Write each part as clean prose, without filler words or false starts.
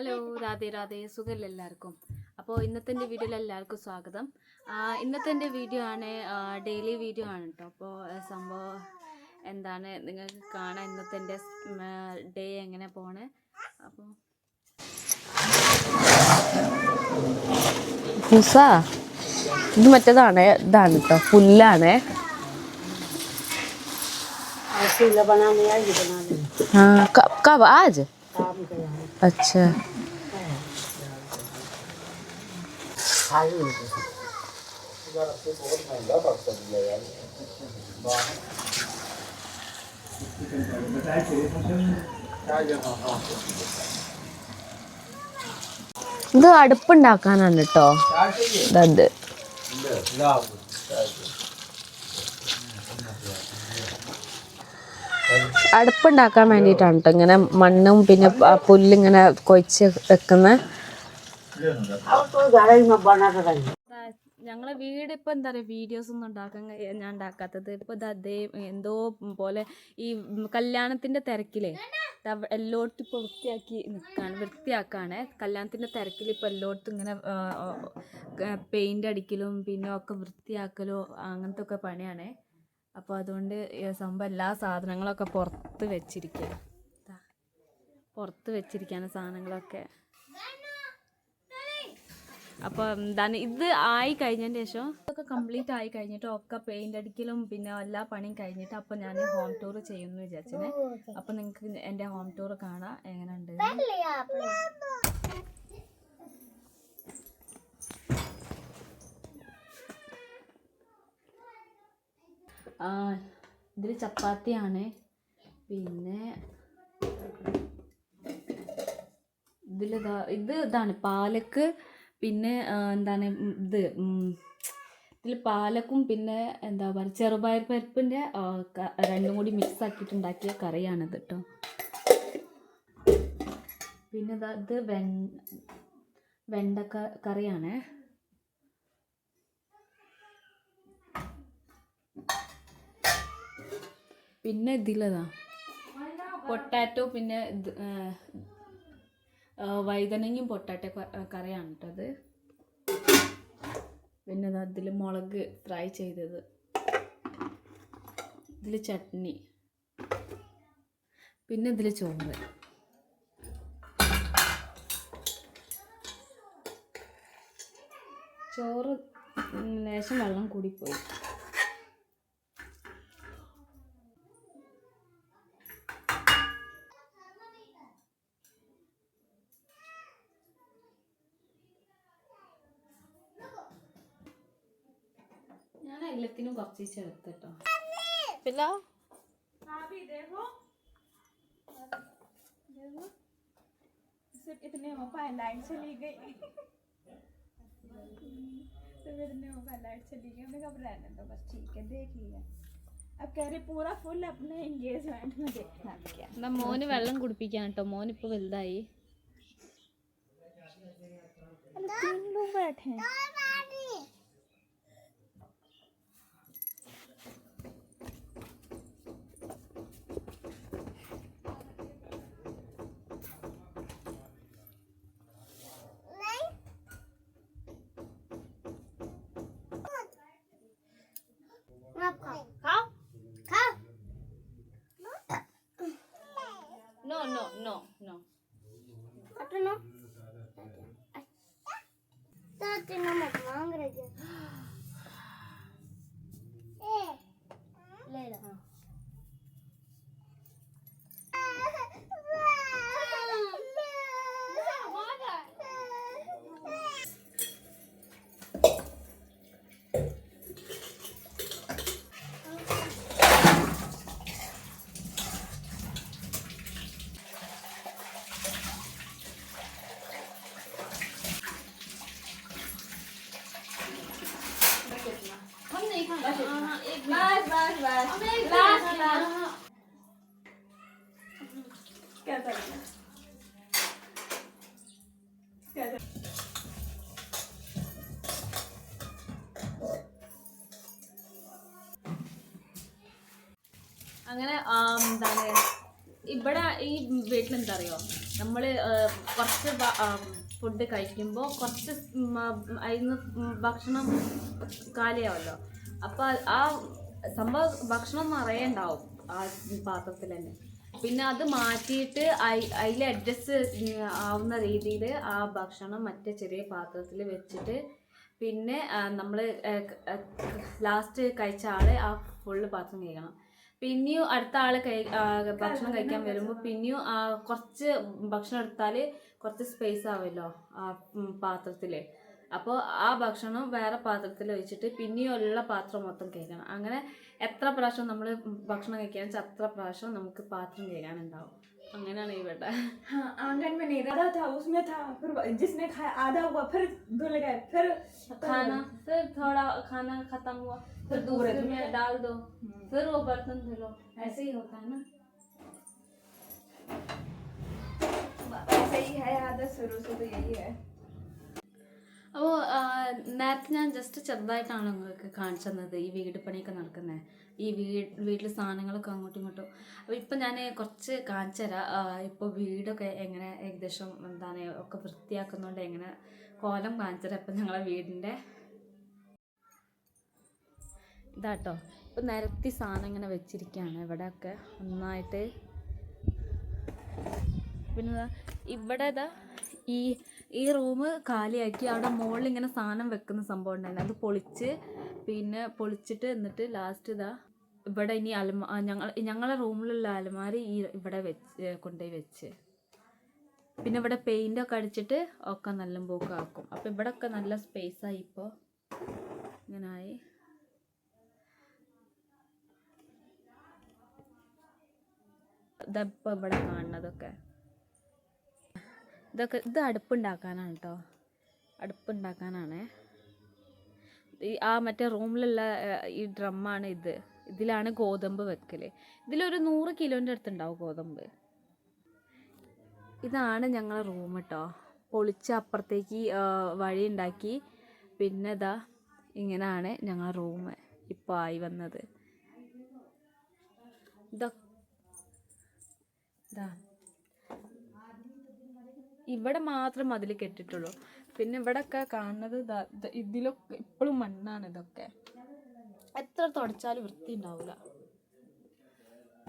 Hello Radhe Radhe സുഖമില്ല എല്ലാവർക്കും. അപ്പോൾ ഇന്നത്തെ എൻ്റെ വീഡിയോയിൽ എല്ലാവർക്കും സ്വാഗതം. ഇന്നത്തെ എൻ്റെ വീഡിയോ ആണ് ഡെയിലി വീഡിയോ ആണ് കേട്ടോ. അപ്പോൾ സംഭവം എന്താണ് നിങ്ങൾക്ക് കാണാൻ ഇന്നത്തെ എൻ്റെ ഡേ എങ്ങനെ പോണേ. അപ്പോൾ ഇത് മറ്റേതാണ്, ഇതാണ് കേട്ടോ, പുല്ലാണ്. कब आज? अच्छा ഇത് അടുപ്പുണ്ടാക്കാനാണ് കേട്ടോ. ഇത് അടുപ്പുണ്ടാക്കാൻ വേണ്ടിയിട്ടാണ് കേട്ടോ ഇങ്ങനെ മണ്ണും പിന്നെ പുല്ലിങ്ങനെ കൊഴിച്ച് വെക്കുന്ന. ഞങ്ങളെ വീട് ഇപ്പോൾ എന്താ പറയുക വീഡിയോസ് ഒന്നും ഉണ്ടാക്കാൻ ഞാൻ ഉണ്ടാക്കാത്തത് ഇപ്പോൾ അതേ എന്തോ പോലെ ഈ കല്യാണത്തിൻ്റെ തിരക്കിലേ എല്ലായിടത്തും ഇപ്പോൾ വൃത്തിയാക്കാണ്. കല്യാണത്തിൻ്റെ തിരക്കിൽ ഇപ്പോൾ എല്ലായിടത്തും ഇങ്ങനെ പെയിൻ്റ് അടിക്കലും പിന്നെ ഒക്കെ വൃത്തിയാക്കലും അങ്ങനത്തെ ഒക്കെ പണിയാണ്. അപ്പോൾ അതുകൊണ്ട് സംഭവം എല്ലാ സാധനങ്ങളൊക്കെ പുറത്ത് വെച്ചിരിക്കുകയാണ് സാധനങ്ങളൊക്കെ. അപ്പോൾ എന്താണ് ഇത് ആയി കഴിഞ്ഞതിന് ശേഷം ഇതൊക്കെ കംപ്ലീറ്റ് ആയി കഴിഞ്ഞിട്ട് ഒക്കെ പെയിൻ്റ് അടിക്കലും പിന്നെ എല്ലാ പണിയും കഴിഞ്ഞിട്ട് അപ്പോൾ ഞാൻ ഹോം ടൂർ ചെയ്യുമെന്ന് വിചാരിച്ചേ. അപ്പോൾ നിങ്ങൾക്ക് എൻ്റെ ഹോം ടൂർ കാണാം എങ്ങനെയുണ്ട്. ഇതിൽ ചപ്പാത്തിയാണ്, പിന്നെ ഇതാണ് പാലക്ക്, പിന്നെ എന്താണ് ഇതിൽ പാലക്കും പിന്നെ എന്താ പറയുക ചെറുപയർ പരിപ്പിൻ്റെ രണ്ടും കൂടി മിക്സ് ആക്കിയിട്ടുണ്ടാക്കിയ കറിയാണിത് കേട്ടോ. പിന്നെ ഇത് വെണ്ടക്ക കറിയാണ്. പിന്നെ ഇതിലതാ പൊട്ടാറ്റോ പിന്നെ വഴുതനങ്ങയും പൊട്ടാറ്റോ കറിയാണ് കേട്ടോ അത്. പിന്നെ അതിൽ മുളക് ഫ്രൈ ചെയ്തത്, ഇതിൽ ചട്നി, പിന്നെ ഇതിൽ ചോറ്. ചോറ് ലേശം വെള്ളം കൂടിപ്പോയി. ഞാൻ എല്ലാത്തിനും കുറച്ച് ചേർത്തിട്ടോ. പിന്നെ इतने में लाइट चली गई तो फिर लाइट चली गई। हमने कहा रहने दो बस, ठीक है देख लिया। अब कह रहे पूरा फुल अपने एंगेजमेंट में देखना क्या। എന്നാ മോന് വെള്ളം കുടിപ്പിക്കാൻ കേട്ടോ. മോനിപ്പോൾ വലുതായി. तीन लोग बैठे हैं। No. मांग रहे थे ले लो। അങ്ങനെ എന്താണ് ഇവിടെ ഈ വീട്ടിലെന്താ അറിയോ, നമ്മൾ കുറച്ച് ഫുഡ് കഴിക്കുമ്പോൾ കുറച്ച് അതിന് ഭക്ഷണം കാലിയാവല്ലോ. അപ്പോൾ ആ സംഭവം ഭക്ഷണം നിറയെ ഉണ്ടാവും ആ പാത്രത്തിൽ തന്നെ. പിന്നെ അത് മാറ്റിയിട്ട് അതിൽ അഡ്ജസ്റ്റ് ആവുന്ന രീതിയിൽ ആ ഭക്ഷണം മറ്റേ ചെറിയ പാത്രത്തിൽ വെച്ചിട്ട് പിന്നെ നമ്മൾ ലാസ്റ്റ് കഴിച്ച ആൾ ആ ഫുള്ള് പാത്രം കഴിക്കണം. പിന്നെയും അടുത്ത ആൾ ഭക്ഷണം കഴിക്കാൻ വരുമ്പോൾ പിന്നെയും കുറച്ച് ഭക്ഷണം എടുത്താൽ കുറച്ച് സ്പേസ് ആവുമല്ലോ ആ പാത്രത്തിൽ. അപ്പോൾ ആ ഭക്ഷണം വേറെ പാത്രത്തിൽ വെച്ചിട്ട് പിന്നെയും ഉള്ള പാത്രം മൊത്തം കഴിക്കണം. അങ്ങനെ എത്ര പ്രാവശ്യം നമ്മൾ ഭക്ഷണം കഴിക്കാൻ വെച്ചാൽ അത്ര പ്രാവശ്യം നമുക്ക് പാത്രം കഴിക്കാനുണ്ടാവും. അങ്ങനെയാണ് ഇവിടെ. आंगन में नहीं रहा था, उसमें था, फिर जिसने खाया आधा हुआ, फिर धुल गए, फिर खाना, फिर थोड़ा खाना खत्म हुआ, फिर दूसरे में डाल दो, फिर वो बर्तन धुलो. ऐसे ही होता है ना. ऐसे ही है आदत, शुरू से तो यही है. അപ്പോൾ നേരത്തെ ഞാൻ ജസ്റ്റ് ചെറുതായിട്ടാണ് നിങ്ങൾക്ക് കാണിച്ചു തന്നത് ഈ വീട് പണിയൊക്കെ നടക്കുന്നത്. ഈ വീട്ടിൽ സാധനങ്ങളൊക്കെ അങ്ങോട്ടും ഇങ്ങോട്ടും. അപ്പോൾ ഇപ്പം ഞാൻ കുറച്ച് കാണിച്ചു തരാം. ഇപ്പോൾ വീടൊക്കെ എങ്ങനെ ഏകദേശം എന്താണ് ഒക്കെ വൃത്തിയാക്കുന്നതുകൊണ്ട് എങ്ങനെ കോലം കാണിച്ചു തരാം. ഇപ്പം ഞങ്ങളെ വീടിൻ്റെ ഇതാട്ടോ. ഇപ്പം നിരത്തി സാധനം ഇങ്ങനെ വെച്ചിരിക്കുകയാണ് ഇവിടെയൊക്കെ നന്നായിട്ട്. പിന്നെ ഇവിടെ ഇതാ ഈ റൂം കാലിയാക്കി അവിടെ മുകളിൽ ഇങ്ങനെ സാധനം വെക്കുന്ന സംഭവം ഉണ്ടായിരുന്നു. അത് പൊളിച്ചിട്ട് എന്നിട്ട് ലാസ്റ്റ് ഇതാ ഇവിടെ ഇനി ഞങ്ങളെ റൂമിലുള്ള അലമാരി ഇവിടെ കൊണ്ടുപോയി വെച്ച് പിന്നെ ഇവിടെ പെയിൻ്റൊക്കെ അടിച്ചിട്ട് ഒക്കെ നല്ല പോക്കാക്കും. അപ്പോൾ ഇവിടെ ഒക്കെ നല്ല സ്പേസായി. ഇപ്പോൾ ഇങ്ങനായി. ഇതപ്പോൾ ഇവിടെ കാണുന്നതൊക്കെ ഇത് അടുപ്പുണ്ടാക്കാനാണ് കേട്ടോ. അടുപ്പുണ്ടാക്കാനാണ്. ആ മറ്റേ റൂമിലുള്ള ഈ ഡ്രമ്മാണ് ഇത്. ഇതിലാണ് ഗോതമ്പ് വെക്കൽ. ഇതിലൊരു 100 കിലോൻ്റെ അടുത്തുണ്ടാവും ഗോതമ്പ്. ഇതാണ് ഞങ്ങളെ റൂം കേട്ടോ. പൊളിച്ച് അപ്പുറത്തേക്ക് വഴി ഉണ്ടാക്കി. പിന്നെ ഇതാ ഇങ്ങനെയാണ് ഞങ്ങളെ റൂം ഇപ്പോൾ ആയി വന്നത്. ഇതാ ഇവിടെ മാത്രം മതിൽ കെട്ടിട്ടുള്ളൂ. പിന്നെ ഇവിടെയൊക്കെ കാണുന്നത് ഇതിലൊക്കെ ഇപ്പോഴും മണ്ണാണ്. ഇതൊക്കെ എത്ര തുടച്ചാലും വൃത്തി ഉണ്ടാവില്ല.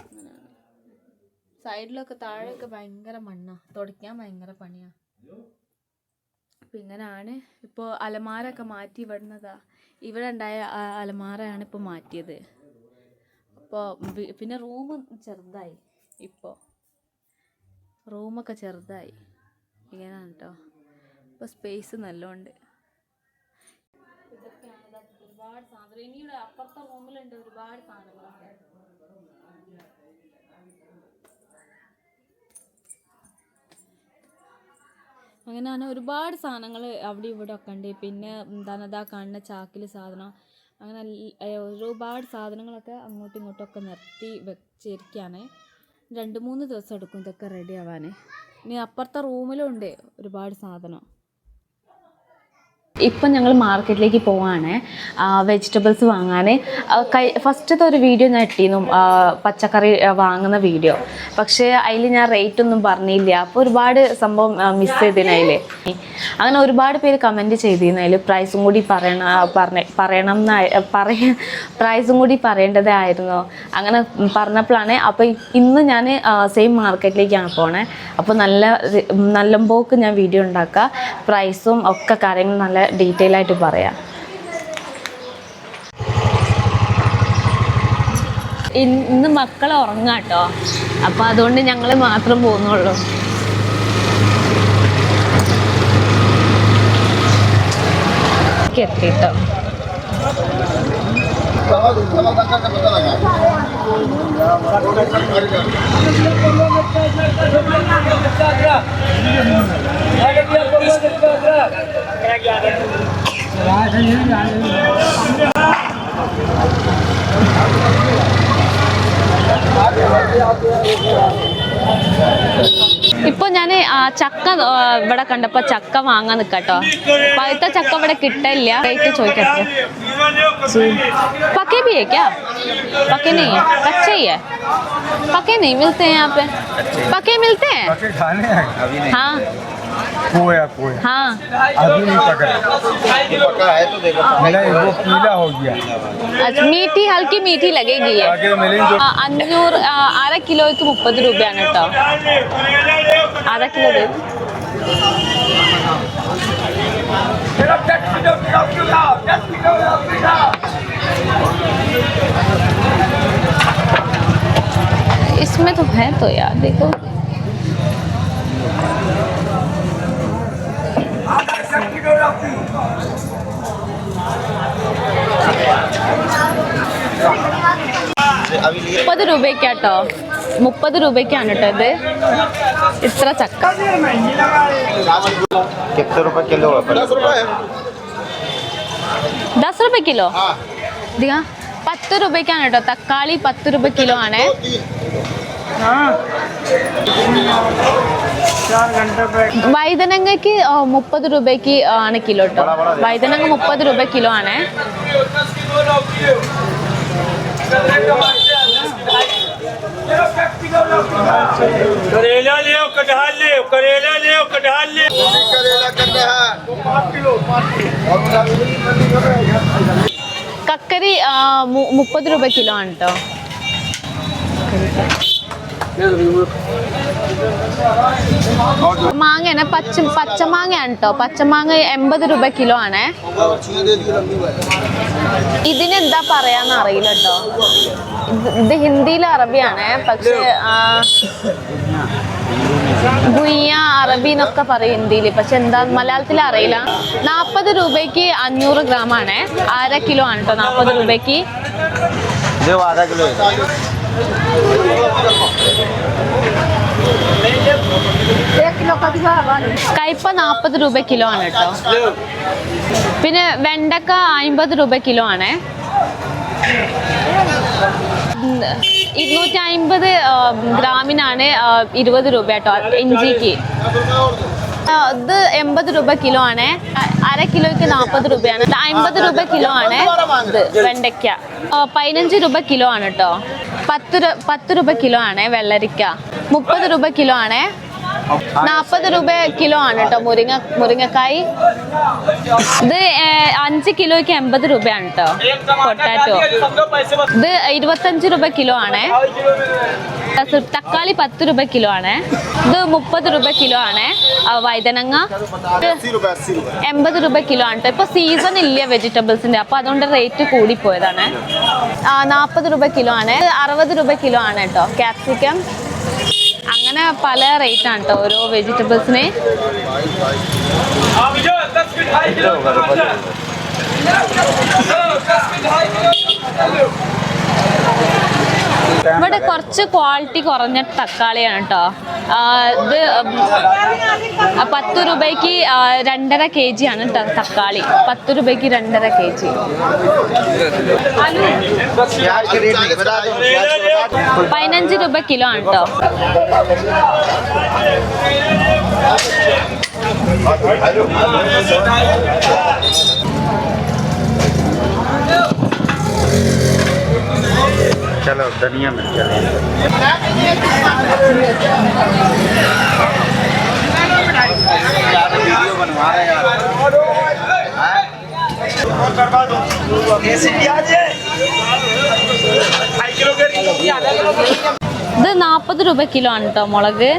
അങ്ങനെയാണ്. സൈഡിലൊക്കെ താഴെയൊക്കെ ഭയങ്കര മണ്ണാണ്. തുടയ്ക്കാൻ ഭയങ്കര പണിയാണ്. അപ്പം ഇങ്ങനെയാണ്. ഇപ്പോൾ അലമാരൊക്കെ മാറ്റി ഇവിടുന്നതാ. ഇവിടെ ഉണ്ടായ അലമാരയാണ് ഇപ്പോൾ മാറ്റിയത്. അപ്പോൾ പിന്നെ റൂം ചെറുതായി. ഇപ്പോൾ റൂമൊക്കെ ചെറുതായി. ഇങ്ങനെയാണ് കേട്ടോ. ഇപ്പോൾ സ്പേസ് നല്ലോണ്ട്. ഇതൊക്കെയാണ് ഒരുപാട് സാധനം. ഇനിയുടെ അപ്പുറത്തെ റൂമിലുണ്ട് ഒരുപാട് സാധനങ്ങളൊക്കെ. അങ്ങനെയാണ് ഒരുപാട് സാധനങ്ങൾ അവിടെ ഇവിടെ ഒക്കെ ഉണ്ട്. പിന്നെ എന്താണ് അതാ കാണുന്ന ചാക്കിൽ സാധനം. അങ്ങനെ ഒരുപാട് സാധനങ്ങളൊക്കെ അങ്ങോട്ടും ഇങ്ങോട്ടും ഒക്കെ നിർത്തി വെച്ചിരിക്കുകയാണ്. 2-3 ദിവസം എടുക്കും ഇതൊക്കെ റെഡി ആവാൻ. ഇനി അപ്പുറത്തെ റൂമിലും ഉണ്ട് ഒരുപാട് സാധനം. ഇപ്പം ഞങ്ങൾ മാർക്കറ്റിലേക്ക് പോവാണ് വെജിറ്റബിൾസ് വാങ്ങാൻ. ഫസ്റ്റത്തെ ഒരു വീഡിയോ ഞാൻ ഇട്ടിരുന്നു, പച്ചക്കറി വാങ്ങുന്ന വീഡിയോ. പക്ഷേ അതിൽ ഞാൻ റേറ്റ് ഒന്നും പറഞ്ഞില്ല. അപ്പോൾ ഒരുപാട് സംഭവം മിസ് ചെയ്തിരുന്നു അതിൽ. അങ്ങനെ ഒരുപാട് പേര് കമൻറ്റ് ചെയ്തിരുന്നു അതിൽ പ്രൈസും കൂടി പ്രൈസും കൂടി പറയേണ്ടതായിരുന്നു. അങ്ങനെ പറഞ്ഞപ്പോഴാണ്. അപ്പോൾ ഇന്ന് ഞാൻ സെയിം മാർക്കറ്റിലേക്കാണ് പോണേ. അപ്പോൾ നല്ല പോക്ക് ഞാൻ വീഡിയോ ഉണ്ടാക്കുക, പ്രൈസും ഒക്കെ കാര്യങ്ങളും നല്ല ഡീറ്റെയിൽ ആയിട്ട് പറയാം. ഇന്ന് മക്കൾ ഉറങ്ങാട്ടോ. അപ്പോൾ അതുകൊണ്ട് ഞങ്ങൾ മാത്രം പോകുന്നുള്ളൂ. എത്തിട്ടോ ഇപ്പൊ ഞാൻ ചക്ക ഇവിടെ കണ്ടപ്പോ ചക്ക വാങ്ങാൻ നിക്കാട്ടോ. പഴുത്ത ചക്ക ഇവിടെ കിട്ടില്ല. റേറ്റ് ചോദിക്കട്ടെ. पके भी है क्या? पके नहीं है, कच्चे ही है. पके नहीं मिलते हैं यहाँ पे. पके मिलते हैं? पके खाने हैं अभी नहीं. हाँ कोया हाँ अभी नहीं पका है तो देखो नहीं वो पीला हो गया. अच्छा मीठी हल्की मीठी लगेगी ये. आगे मिलेंगे 500 അര കിലോയ്ക്ക് 30 രൂപയാണ് കേട്ടോ. അര കിലോ ദേ. इसमें तो है तो यार देखो. മുപ്പത് രൂപയ്ക്കാട്ടോ. 30 രൂപയ്ക്കാണ് കേട്ടോ ഇത്. ഇത്ര ചക്ക. कितने रुपए किलो है? 10 രൂപ കിലോ. ദിഗാ 10 രൂപയ്ക്കാണ് കേട്ടോ. തക്കാളി 10 രൂപ കിലോ ആണ്. വൈതനങ്ങയ്ക്ക് 30 രൂപയ്ക്ക് ആണ് കിലോ കേട്ടോ. വൈതനങ്ങ 30 രൂപ കിലോ ആണ്. करेला ले कटहल ले करेला ले कटहल ले करेला കക്കരി 30 രൂപ കിലോ ആണ് കേട്ടോ. മാങ്ങ പച്ചമാങ്ങയാണ് കേട്ടോ. പച്ചമാങ്ങ 80 രൂപ കിലോ ആണ്. ഇതിനെന്താ പറയാന്ന് അറിയില്ല കേട്ടോ. ഇത് ഹിന്ദിയിൽ അറബിയാണ്. പക്ഷെ ഗുയ്യ അറബി എന്നൊക്കെ പറയും ഹിന്ദിയിൽ. പക്ഷെ എന്താ മലയാളത്തിൽ അറിയില്ല. 40 രൂപയ്ക്ക് 500 ഗ്രാം ആണ്. അര കിലോ ആണ് കേട്ടോ. 40 രൂപയ്ക്ക്. आधा किलो കയ്പ 40 രൂപ കിലോ ആണ് കേട്ടോ. പിന്നെ വെണ്ടക്ക 50 രൂപ കിലോ ആണ്. 250 ഗ്രാമിനാണ് 20 രൂപ കേട്ടോ. ഇഞ്ചിക്ക് ഇത് 80 രൂപ കിലോ ആണ്. അര കിലോയ്ക്ക് 40 രൂപയാണ്. 50 രൂപ കിലോ ആണ് ഇത് വെണ്ടയ്ക്ക. 15 രൂപ കിലോ ആണ് കേട്ടോ. 10 രൂപ കിലോ ആണ് വെള്ളരിക്ക. 30 രൂപ കിലോ ആണ്. 40 രൂപ കിലോ ആണ് കേട്ടോ മുരിങ്ങക്കായി. ഇത് 5 കിലോയ്ക്ക് 80 രൂപയാണ് കേട്ടോ പൊട്ടാറ്റോ. ഇത് 25 രൂപ കിലോ ആണ്. തക്കാളി 10 രൂപ കിലോ ആണ്. ഇത് 30 രൂപ കിലോ ആണ്. വൈതനങ്ങ 80 രൂപ കിലോ ആണ്. ഇപ്പൊ സീസൺ ഇല്ല വെജിറ്റബിൾസിന്റെ, അപ്പൊ അതുകൊണ്ട് റേറ്റ് കൂടിപ്പോയതാണ്. 40 രൂപ കിലോ ആണ്. 60 രൂപ കിലോ ആണ് കേട്ടോ ക്യാപ്സിക്കം. അങ്ങനെ പല റേറ്റ് ആണ് കേട്ടോ ഓരോ വെജിറ്റബിൾസിന്. ഇവിടെ കുറച്ച് ക്വാളിറ്റി കുറഞ്ഞ തക്കാളിയാണ് കേട്ടോ. ഇത് 10 രൂപയ്ക്ക് 2.5 kg ആണ് തക്കാളി. 10 രൂപയ്ക്ക് 2.5 kg. 15 രൂപ കിലോ ആണ് കേട്ടോ. चलो धनिया मिर्च बनवा रहे ഇത് 40 രൂപ കിലോ ആണ് കേട്ടോ മുളക്.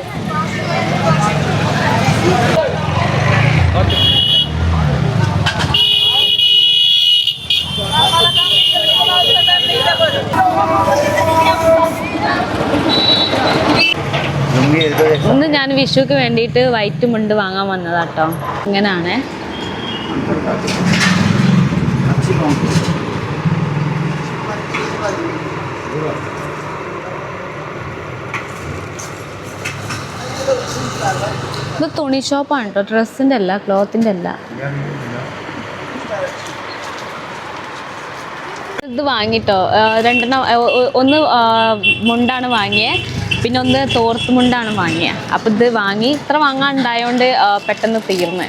ഇന്ന് ഞാൻ വിഷുക്ക് വേണ്ടിയിട്ട് വൈറ്റ് മുണ്ട് വാങ്ങാൻ വന്നതാട്ടോ. ഇങ്ങനെയാണ്. ഇത് തുണി ഷോപ്പാണ് കേട്ടോ. ഡ്രസ്സിൻ്റെ അല്ല, ക്ലോത്തിൻ്റെ അല്ല. ഇത് വാങ്ങിട്ടോ 2 ഒന്ന് മുണ്ടാണ് വാങ്ങിയത്. പിന്നെ ഒന്ന് തോർത്തുമുണ്ടാണ് വാങ്ങിയത്. അപ്പം ഇത് വാങ്ങി ഇത്ര വാങ്ങാൻ ഉണ്ടായതുകൊണ്ട് പെട്ടെന്ന് തീർന്ന്.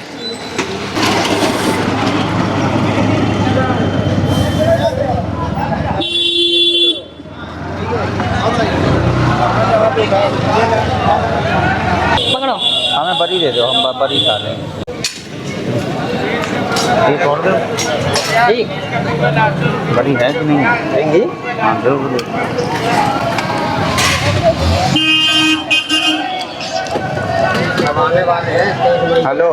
पकड़ो हमें बड़ी दे दो, हम बड़ी खा लेंगे। एक और दो। ठीक बड़ी है कि नहीं देंगे हाँ दो हेलो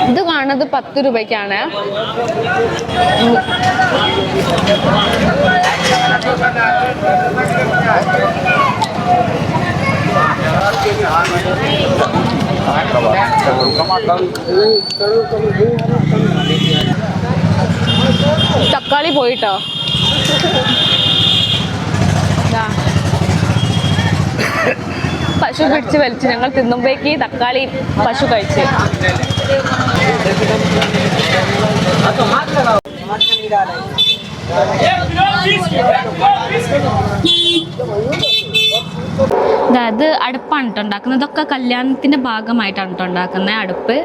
ഇത് കാണുന്നത് 10 രൂപയ്ക്കാണ്. തക്കാളി പോയിട്ടോ. പശു പിടിച്ച് വലിച്ച് ഞങ്ങൾ തിന്നുമ്പോഴേക്ക് തക്കാളി പശു കഴിച്ച്. അതായത് അടുപ്പാണ് കേട്ടോ ഉണ്ടാക്കുന്നത്. ഇതൊക്കെ കല്യാണത്തിന്റെ ഭാഗമായിട്ടാണ് കേട്ടോ ഉണ്ടാക്കുന്നത് അടുപ്പ്.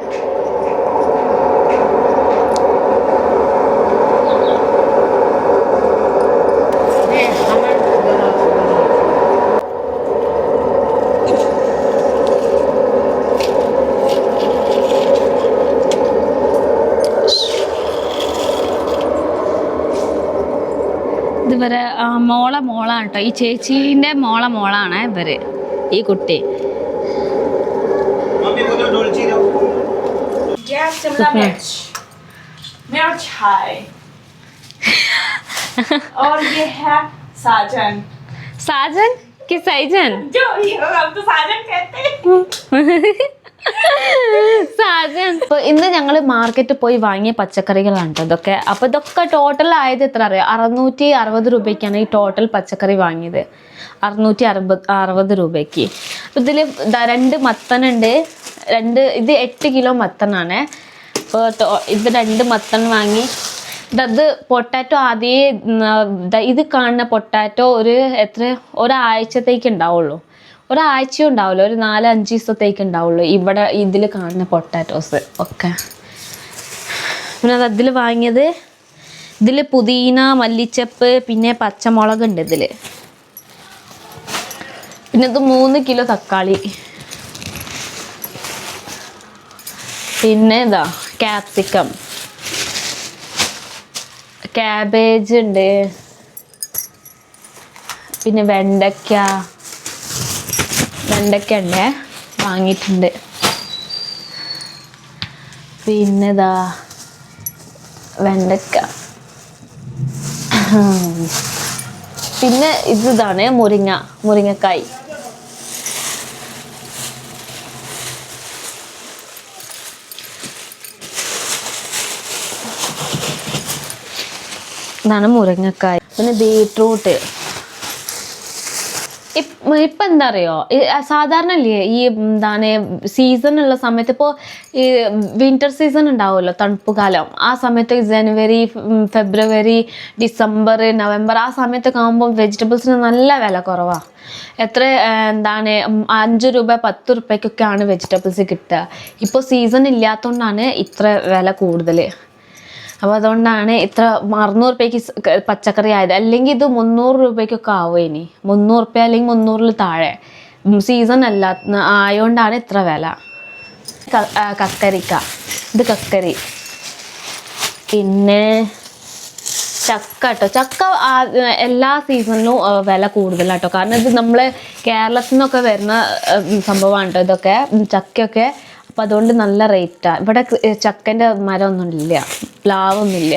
ഇവരെ മോളാണ് കേട്ടോ. ഈ ചേച്ചീൻ്റെ മോളാണ് ഇവര്, ഈ കുട്ടി. मिर्च है और ये है साजन സാജൻ कि സൈജൻ? जो हम तो साजन कहते हैं. സാജൻ. അപ്പോൾ ഇന്ന് ഞങ്ങൾ മാർക്കറ്റിൽ പോയി വാങ്ങിയ പച്ചക്കറികളാണ് കേട്ടോ ഇതൊക്കെ. അപ്പോൾ ഇതൊക്കെ ടോട്ടൽ ആയത് എത്ര അറിയാം? 660 രൂപയ്ക്കാണ് ഈ ടോട്ടൽ പച്ചക്കറി വാങ്ങിയത്. 660 രൂപയ്ക്ക്. അപ്പോൾ ഇതിൽ 2 മത്തനുണ്ട്. ഇത് 8 കിലോ മത്തനാണ്. അപ്പോൾ ഇത് 2 മത്തൻ വാങ്ങി. ഇത് പൊട്ടാറ്റോ ഇത് കാണുന്ന പൊട്ടാറ്റോ ഒരാഴ്ചത്തേക്ക് ഉണ്ടാവുള്ളൂ. ഒരാഴ്ചയും ഉണ്ടാവില്ല, ഒരു 4-5 ദിവസത്തേക്ക് ഉണ്ടാവുള്ളൂ ഇവിടെ ഇതിൽ കാണുന്ന പൊട്ടാറ്റോസ് ഒക്കെ. പിന്നെ അതിൽ വാങ്ങിയത്, ഇതിൽ പുതിന, മല്ലിച്ചപ്പ്, പിന്നെ പച്ചമുളക് ഉണ്ട് ഇതിൽ. പിന്നെ ഇത് 3 കിലോ തക്കാളി. പിന്നെ ഇതാ ക്യാപ്സിക്കം, ക്യാബേജ് ഉണ്ട്, പിന്നെ വെണ്ടയ്ക്ക ഉണ്ട് വാങ്ങിയിട്ടുണ്ട്. പിന്നെ ഇതാ വെണ്ടയ്ക്ക. പിന്നെ ഇതാണ് മുരിങ്ങക്കായ്. ഇതാണ് മുരിങ്ങക്കായ്. പിന്നെ ബീട്രൂട്ട്. ഇപ്പം എന്താ അറിയോ, സാധാരണ അല്ലേ ഈ സീസണുള്ള സമയത്ത്, ഇപ്പോൾ ഈ വിൻ്റർ സീസൺ ഉണ്ടാവുമല്ലോ, തണുപ്പ് കാലം. ആ സമയത്ത് ജനുവരി, ഫെബ്രുവരി, ഡിസംബർ, നവംബർ ആ സമയത്തൊക്കെ ആകുമ്പോൾ വെജിറ്റബിൾസിന് നല്ല വില കുറവാണ്. 5 രൂപ 10 രൂപയ്ക്കൊക്കെയാണ് വെജിറ്റബിൾസ് കിട്ടുക. ഇപ്പോൾ സീസൺ ഇല്ലാത്തതുകൊണ്ടാണ് ഇത്ര വില കൂടുതൽ. അപ്പോൾ അതുകൊണ്ടാണ് ഇത്ര 600 രൂപയ്ക്ക് പച്ചക്കറി ആയത്. അല്ലെങ്കിൽ ഇത് 300 രൂപയ്ക്കൊക്കെ ആവും. ഇനി 300 രൂപ അല്ലെങ്കിൽ 300-ൽ താഴെ. സീസൺ അല്ല ആയതുകൊണ്ടാണ് ഇത്ര വില. കക്കരിക്ക, ഇത് കക്കരി. പിന്നെ ചക്ക കേട്ടോ. ചക്ക എല്ലാ സീസണിലും വില കൂടുതലാട്ടോ. കാരണം ഇത് നമ്മൾ കേരളത്തിൽ നിന്നൊക്കെ വരുന്ന സംഭവമാണ് കേട്ടോ ഇതൊക്കെ, ചക്കയൊക്കെ. അപ്പം അതുകൊണ്ട് നല്ല റേറ്റാണ്. ഇവിടെ ചക്കൻ്റെ മരമൊന്നുമില്ല, പ്ലാവൊന്നുമില്ല.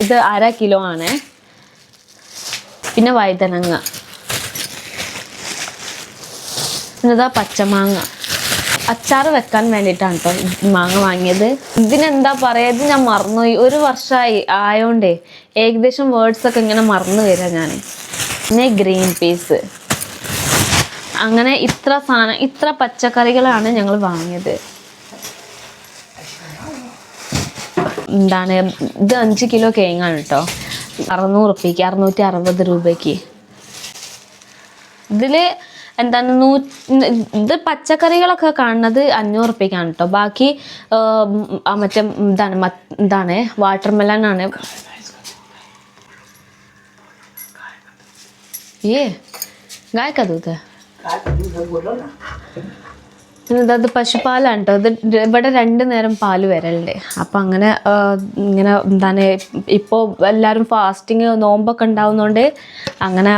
ഇത് 1/2 കിലോ ആണ്. പിന്നെ വഴുതനങ്ങ. പിന്നെതാ പച്ചമാങ്ങ. അച്ചാർ വെക്കാൻ വേണ്ടിയിട്ടാണ് കേട്ടോ മാങ്ങ വാങ്ങിയത്. ഇതിനെന്താ പറയുക, ഇത് ഞാൻ മറന്നുപോയി. 1 വർഷമായി ആയതുകൊണ്ടേ ഏകദേശം വേർഡ്സൊക്കെ ഇങ്ങനെ മറന്നു വരിക ഞാൻ. പിന്നെ ഗ്രീൻ പീസ്. അങ്ങനെ ഇത്ര പച്ചക്കറികളാണ് ഞങ്ങൾ വാങ്ങിയത്. എന്താണ് ഇത് 5 കിലോ കേങ്ങാണ് കേട്ടോ, 600 റുപ്യക്ക്, 660 രൂപയ്ക്ക്. ഇതിൽ എന്താണ് ഇത് പച്ചക്കറികളൊക്കെ കാണുന്നത് 500 റുപ്യക്കാണ് കേട്ടോ. ബാക്കി മറ്റേ എന്താണ് വാട്ടർമെലൺ ആണ്. गाय का दूध है. ഇത് പശുപാലാണ് കേട്ടോ. ഇത് ഇവിടെ 2 നേരം പാല് വരലുണ്ട്. അപ്പം അങ്ങനെ ഇങ്ങനെ എന്താണ് ഇപ്പോൾ എല്ലാവരും ഫാസ്റ്റിങ് നോമ്പൊക്കെ ഉണ്ടാവുന്നതുകൊണ്ട് അങ്ങനെ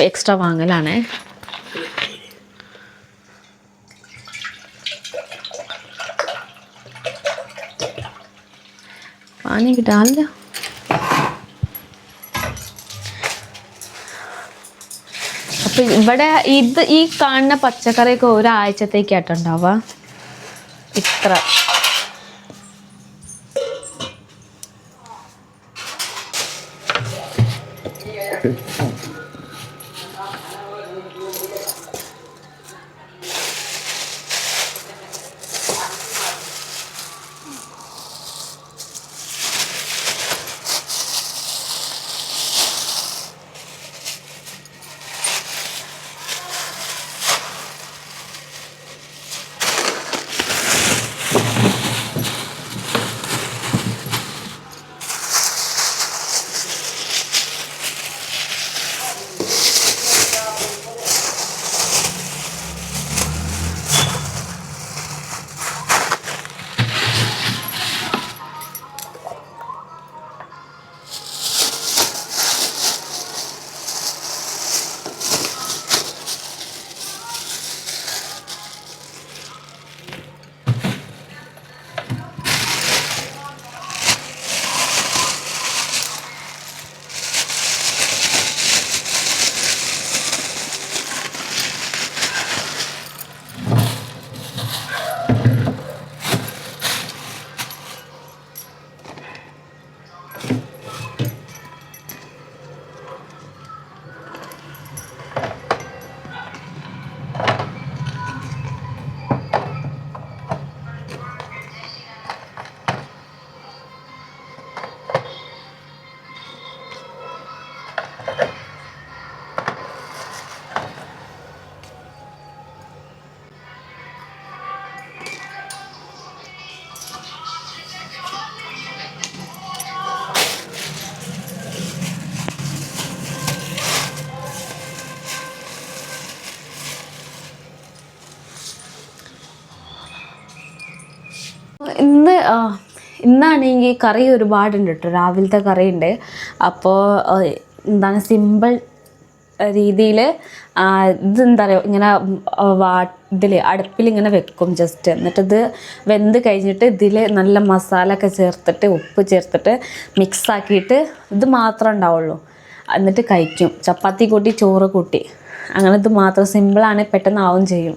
എക്സ്ട്രാ വാങ്ങലാണ്. पानी भी डाल दो. അപ്പം ഇവിടെ ഈ കാണുന്ന പച്ചക്കറിയൊക്കെ ഒരാഴ്ചത്തേക്കായിട്ടുണ്ടാവുക. ഇത്ര ഇന്നാണെങ്കിൽ കറി ഒരുപാടുണ്ട് കേട്ടോ. രാവിലത്തെ കറി ഉണ്ട്. അപ്പോൾ എന്താണ് സിമ്പിൾ രീതിയിൽ ഇതെന്താ പറയുക, ഇങ്ങനെ അടുപ്പിലിങ്ങനെ വെക്കും ജസ്റ്റ്. എന്നിട്ടിത് വെന്ത് കഴിഞ്ഞിട്ട് ഇതിൽ നല്ല മസാല ഒക്കെ ചേർത്തിട്ട് ഉപ്പ് ചേർത്തിട്ട് മിക്സാക്കിയിട്ട് ഇത് മാത്രമേ ഉണ്ടാവുള്ളൂ. എന്നിട്ട് കഴിക്കും, ചപ്പാത്തി കൂട്ടി ചോറ് കൂട്ടി. അങ്ങനെ ഇത് മാത്രം സിമ്പിളാണ്, പെട്ടെന്ന് ആവും ചെയ്യും.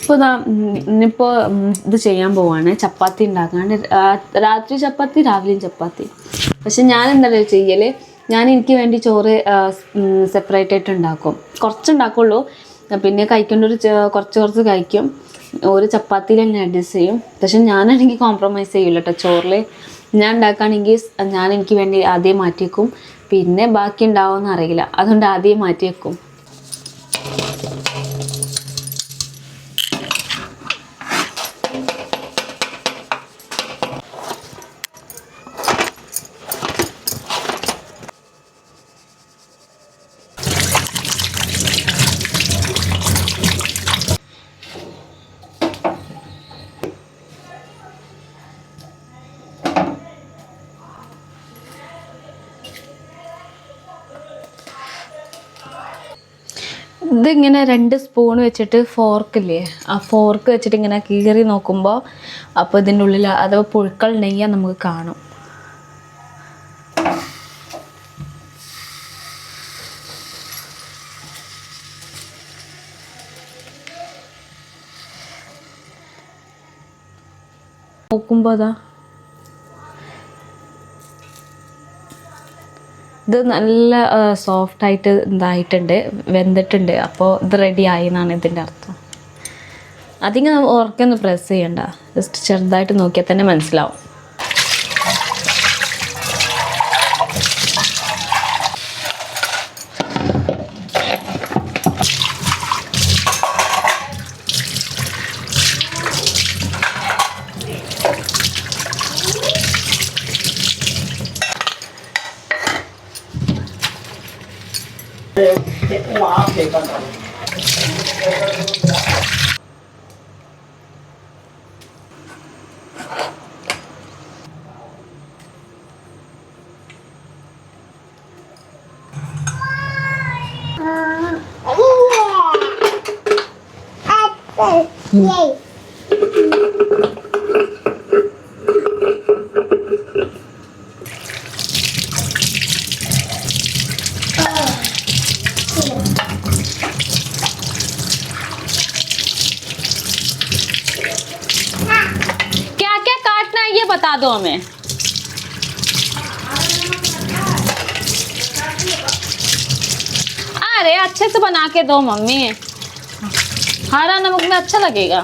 ഇപ്പോൾ ഇന്നിപ്പോൾ ഇത് ചെയ്യാൻ പോവാണ്, ചപ്പാത്തി ഉണ്ടാക്കാണ്ട്. രാത്രി ചപ്പാത്തി, രാവിലെയും ചപ്പാത്തി. പക്ഷെ ഞാൻ എന്താ ചെയ്യൽ, എനിക്ക് വേണ്ടി ചോറ് സെപ്പറേറ്റ് ആയിട്ട് ഉണ്ടാക്കും. കുറച്ചുണ്ടാക്കുള്ളൂ, പിന്നെ കഴിക്കേണ്ട കുറച്ച് കഴിക്കും. ഒരു ചപ്പാത്തിയിൽ തന്നെ അഡ്ജസ്റ്റ് ചെയ്യും. പക്ഷെ ഞാനാണെങ്കിൽ കോംപ്രമൈസ് ചെയ്യില്ല കേട്ടോ. ചോറിൽ ഞാൻ ഉണ്ടാക്കുകയാണെങ്കിൽ എനിക്ക് വേണ്ടി ആദ്യം മാറ്റി വെക്കും. പിന്നെ ബാക്കി ഉണ്ടാവുമെന്ന് അറിയില്ല, അതുകൊണ്ട് ആദ്യം മാറ്റി വെക്കും. ഇതിങ്ങനെ 2 സ്പൂൺ വെച്ചിട്ട് ഫോർക്കില്ലേ, ആ ഫോർക്ക് വെച്ചിട്ട് ഇങ്ങനെ കീറി നോക്കുമ്പോൾ അപ്പോൾ ഇതിൻ്റെ ഉള്ളിൽ അഥവാ പുഴുക്കൾ ഉണ്ടെങ്കിൽ നമുക്ക് കാണും. നോക്കുമ്പോൾ ഇത് നല്ല സോഫ്റ്റായിട്ട് ഇതായിട്ടുണ്ട്, വെന്തിട്ടുണ്ട്. അപ്പോൾ ഇത് റെഡി ആയി എന്നാണ് ഇതിൻ്റെ അർത്ഥം. അധികം ഉറക്കൊന്നും പ്രസ് ചെയ്യണ്ട, ജസ്റ്റ് ചെറുതായിട്ട് നോക്കിയാൽ തന്നെ മനസ്സിലാവും. क्या क्या काटना है ये बता दो हमें. अरे अच्छे से बना के दो मम्मी, हरा नमक में अच्छा लगेगा.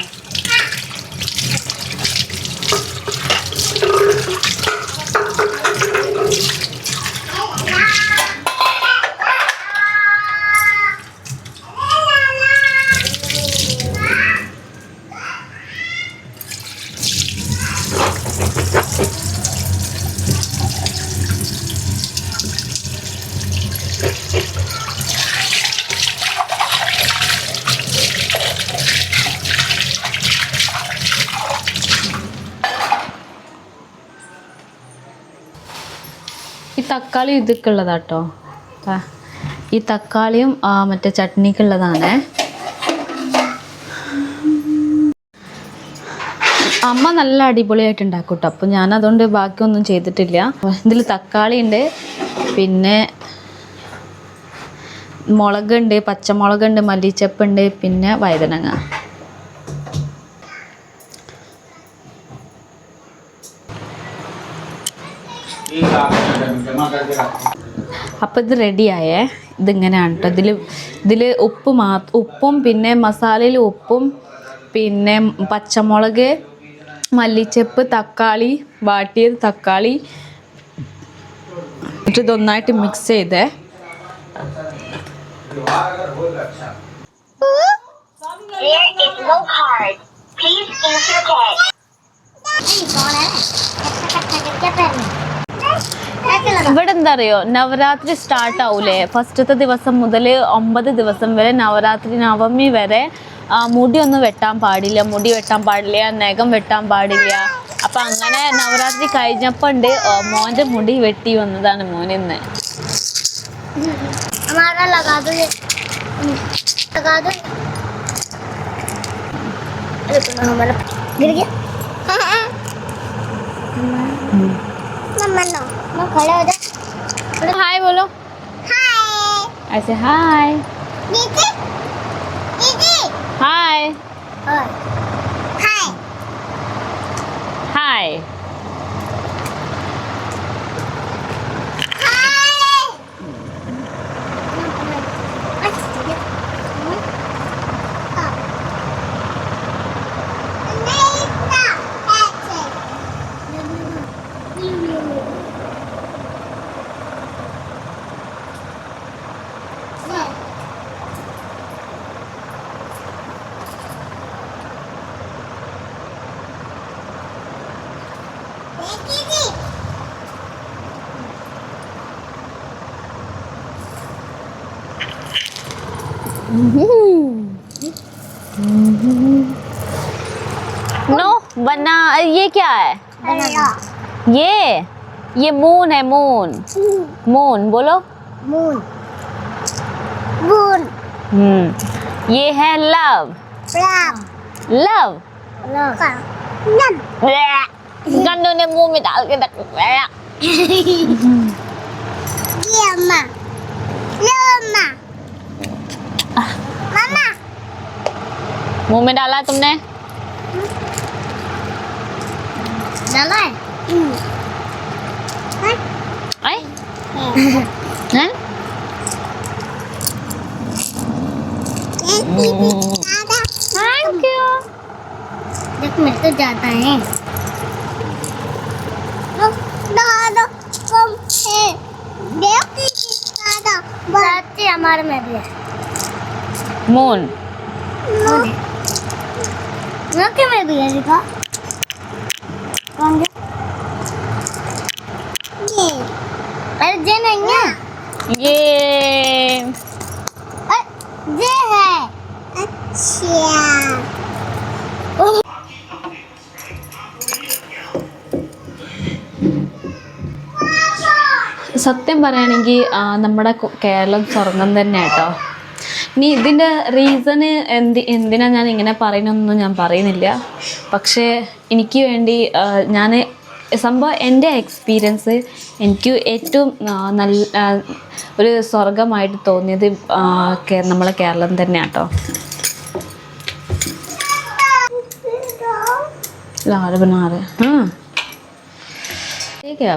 ഈ തക്കാളി ഇതൊക്കെയുള്ളതാട്ടോ, ഈ തക്കാളിയും മറ്റേ ചട്നിക്കുള്ളതാണ്. അമ്മ നല്ല അടിപൊളിയായിട്ട് ഉണ്ടാക്കും കേട്ടോ. അപ്പോൾ ഞാൻ അതുകൊണ്ട് ബാക്കിയൊന്നും ചെയ്തിട്ടില്ല. ഇതിൽ തക്കാളി ഉണ്ട്, പിന്നെ മുളകുണ്ട്, പച്ചമുളകുണ്ട്, മല്ലിച്ചപ്പുണ്ട്, പിന്നെ വഴുതനങ്ങ. അപ്പോൾ ഇത് റെഡിയായേ. ഇതിങ്ങനെയാണ് കേട്ടോ. ഇതിൽ ഉപ്പും പിന്നെ മസാലയിൽ ഉപ്പും പിന്നെ പച്ചമുളക്, മല്ലിച്ചപ്പ്, തക്കാളി, വാട്ടിയത് തക്കാളി എന്നിട്ട് ഇതൊന്നായിട്ട് മിക്സ് ചെയ്തേ. ഇവിടെ എന്താ അറിയോ, നവരാത്രി സ്റ്റാർട്ട് ആവൂലേ, ഫസ്റ്റത്തെ ദിവസം മുതൽ 9 ദിവസം വരെ, നവരാത്രി നവമി വരെ മുടിയൊന്നും വെട്ടാൻ പാടില്ല, മുടി വെട്ടാൻ പാടില്ല, നഖം വെട്ടാൻ പാടില്ല. അപ്പം അങ്ങനെ നവരാത്രി കഴിഞ്ഞപ്പോൾ ഉണ്ട് മോൻ്റെ മുടി വെട്ടി വന്നതാണ് മോനിന്ന്. हाय बोलो, ऐसे हाय, हाय, हाय, नो बना, ये क्या है? ये मून है, मून, मून बोलो, मून, मून. ये है लव, लव, लव, गन्नू ने मुंह में डाल के रख दिया. ये अम्मा, अम्मा, मामा, मुंह में डाला तुमने? डाला है? Thank you. देख मिल तो जाता है। दादा कम है। देख दादा बच्चे हमारे में भी है। मून नोके में भी है देखो। कौन है? ये अरे जे नहीं है। ये जे है। अच्छा സത്യം പറയുകയാണെങ്കിൽ നമ്മുടെ കേരളം സ്വർഗം തന്നെ കേട്ടോ. ഇനി ഇതിൻ്റെ റീസണ് എന്തിനാ ഞാൻ ഇങ്ങനെ പറയുന്നതൊന്നും ഞാൻ പറയുന്നില്ല. പക്ഷേ എനിക്ക് വേണ്ടി ഞാൻ സംഭവം എൻ്റെ എക്സ്പീരിയൻസ് എനിക്ക് ഏറ്റവും നല്ല ഒരു സ്വർഗമായിട്ട് തോന്നിയത് നമ്മളെ കേരളം തന്നെ കേട്ടോ. लार बना रहे हाँ ठीक है.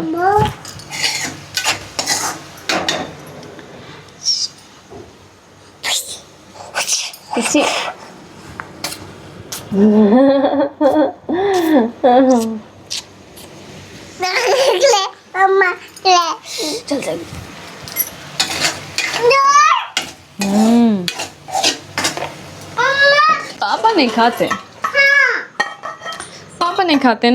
किसी चल चल पापा नहीं खाते, पापा नहीं खाते.